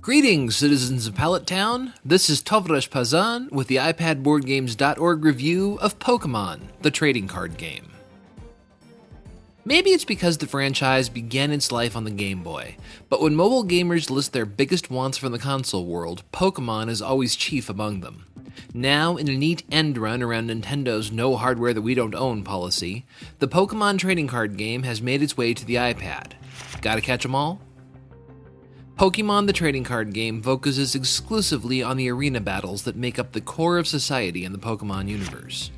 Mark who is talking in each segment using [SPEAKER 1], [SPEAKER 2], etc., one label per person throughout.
[SPEAKER 1] Greetings, citizens of Pallet Town. This is Tovresh Pazan with the iPadBoardGames.org review of Pokemon, the trading card game. Maybe it's because the franchise began its life on the Game Boy, but when mobile gamers list their biggest wants from the console world, Pokemon is always chief among them. Now, in a neat end run around Nintendo's no hardware that we don't own policy, the Pokemon trading card game has made its way to the iPad. Gotta catch 'em all? Pokemon the trading card game focuses exclusively on the arena battles that make up the core of society in the Pokemon universe.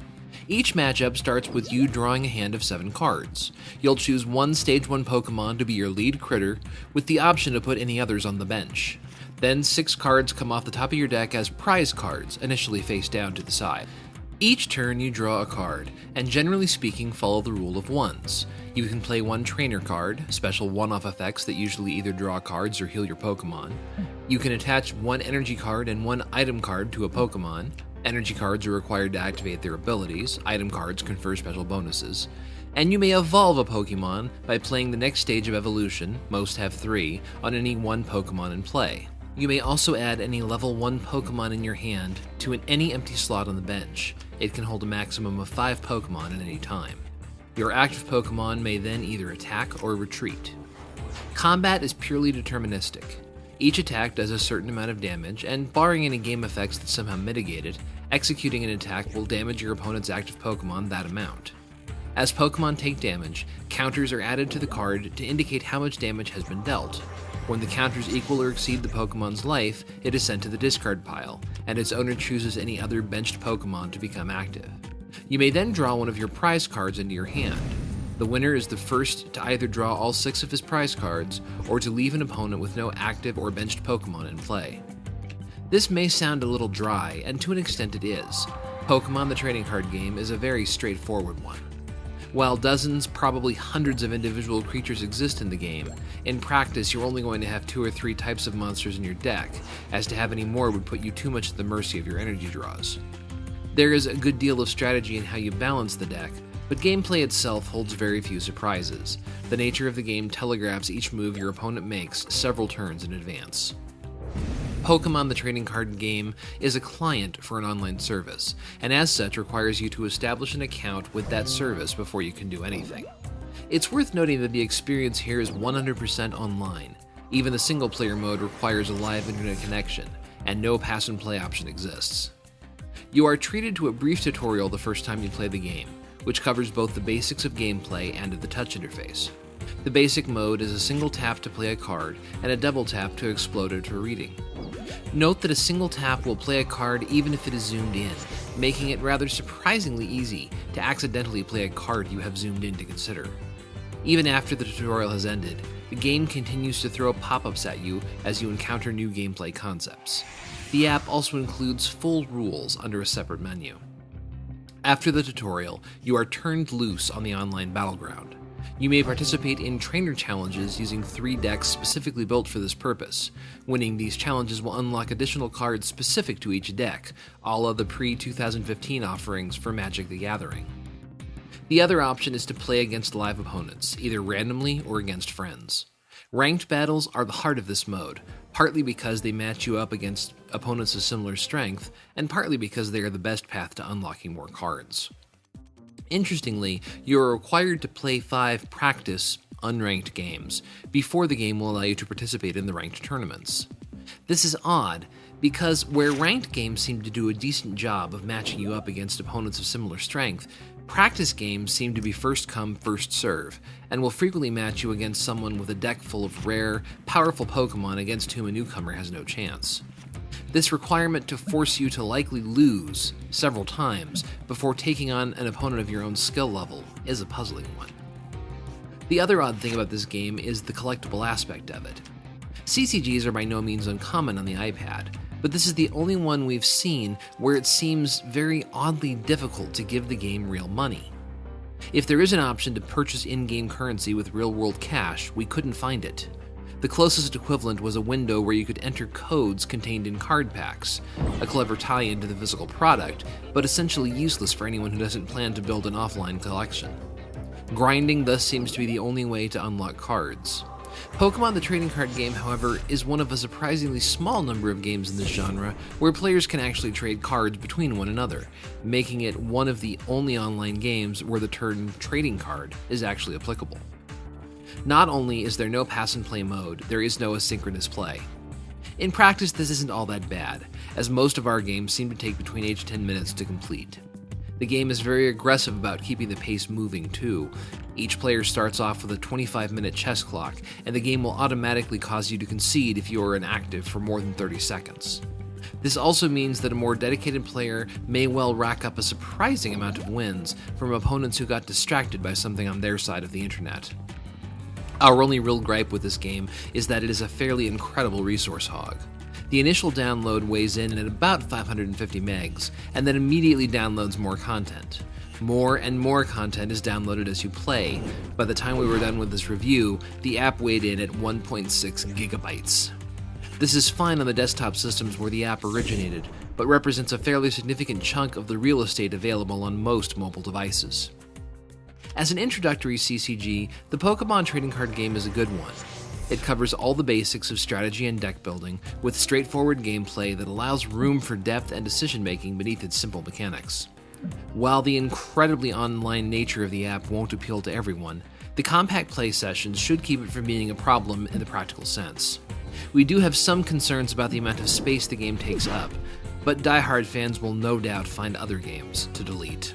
[SPEAKER 1] Each matchup starts with you drawing a hand of 7 cards. You'll choose one Stage 1 Pokemon to be your lead critter, with the option to put any others on the bench. Then 6 cards come off the top of your deck as prize cards, initially face down to the side. Each turn you draw a card, and generally speaking follow the rule of ones. You can play one trainer card, special one-off effects that usually either draw cards or heal your Pokemon. You can attach one energy card and one item card to a Pokemon. Energy cards are required to activate their abilities, item cards confer special bonuses. And you may evolve a Pokemon by playing the next stage of evolution, most have 3, on any one Pokemon in play. You may also add any level 1 Pokemon in your hand to any empty slot on the bench. It can hold a maximum of 5 Pokemon at any time. Your active Pokemon may then either attack or retreat. Combat is purely deterministic. Each attack does a certain amount of damage, and barring any game effects that somehow mitigate it, executing an attack will damage your opponent's active Pokemon that amount. As Pokemon take damage, counters are added to the card to indicate how much damage has been dealt. When the counters equal or exceed the Pokemon's life, it is sent to the discard pile, and its owner chooses any other benched Pokemon to become active. You may then draw one of your prize cards into your hand. The winner is the first to either draw all 6 of his prize cards, or to leave an opponent with no active or benched Pokemon in play. This may sound a little dry, and to an extent it is. Pokemon the trading card game is a very straightforward one. While dozens, probably hundreds of individual creatures exist in the game, in practice you're only going to have 2 or 3 types of monsters in your deck, as to have any more would put you too much at the mercy of your energy draws. There is a good deal of strategy in how you balance the deck, but gameplay itself holds very few surprises. The nature of the game telegraphs each move your opponent makes several turns in advance. Pokemon the trading card game is a client for an online service, and as such requires you to establish an account with that service before you can do anything. It's worth noting that the experience here is 100% online. Even the single-player mode requires a live internet connection, and no pass and play option exists. You are treated to a brief tutorial the first time you play the game, which covers both the basics of gameplay and of the touch interface. The basic mode is a single tap to play a card, and a double tap to explode it to reading. Note that a single tap will play a card even if it is zoomed in, making it rather surprisingly easy to accidentally play a card you have zoomed in to consider. Even after the tutorial has ended, the game continues to throw pop-ups at you as you encounter new gameplay concepts. The app also includes full rules under a separate menu. After the tutorial, you are turned loose on the online battleground. You may participate in trainer challenges using 3 decks specifically built for this purpose. Winning these challenges will unlock additional cards specific to each deck, a la the pre-2015 offerings for Magic the Gathering. The other option is to play against live opponents, either randomly or against friends. Ranked battles are the heart of this mode, partly because they match you up against opponents of similar strength, and partly because they are the best path to unlocking more cards. Interestingly, you are required to play 5 practice, unranked games before the game will allow you to participate in the ranked tournaments. This is odd, because where ranked games seem to do a decent job of matching you up against opponents of similar strength, practice games seem to be first come, first serve, and will frequently match you against someone with a deck full of rare, powerful Pokemon against whom a newcomer has no chance. This requirement to force you to likely lose several times before taking on an opponent of your own skill level is a puzzling one. The other odd thing about this game is the collectible aspect of it. CCGs are by no means uncommon on the iPad, but this is the only one we've seen where it seems very oddly difficult to give the game real money. If there is an option to purchase in-game currency with real-world cash, we couldn't find it. The closest equivalent was a window where you could enter codes contained in card packs, a clever tie-in to the physical product, but essentially useless for anyone who doesn't plan to build an offline collection. Grinding thus seems to be the only way to unlock cards. Pokemon the Trading Card Game, however, is one of a surprisingly small number of games in this genre where players can actually trade cards between one another, making it one of the only online games where the term trading card is actually applicable. Not only is there no pass and play mode, there is no asynchronous play. In practice, this isn't all that bad, as most of our games seem to take between 8 to 10 minutes to complete. The game is very aggressive about keeping the pace moving, too. Each player starts off with a 25-minute chess clock, and the game will automatically cause you to concede if you are inactive for more than 30 seconds. This also means that a more dedicated player may well rack up a surprising amount of wins from opponents who got distracted by something on their side of the internet. Our only real gripe with this game is that it is a fairly incredible resource hog. The initial download weighs in at about 550 megs, and then immediately downloads more content. More and more content is downloaded as you play. By the time we were done with this review, the app weighed in at 1.6 gigabytes. This is fine on the desktop systems where the app originated, but represents a fairly significant chunk of the real estate available on most mobile devices. As an introductory CCG, the Pokemon Trading Card Game is a good one. It covers all the basics of strategy and deck building, with straightforward gameplay that allows room for depth and decision-making beneath its simple mechanics. While the incredibly online nature of the app won't appeal to everyone, the compact play sessions should keep it from being a problem in the practical sense. We do have some concerns about the amount of space the game takes up, but die-hard fans will no doubt find other games to delete.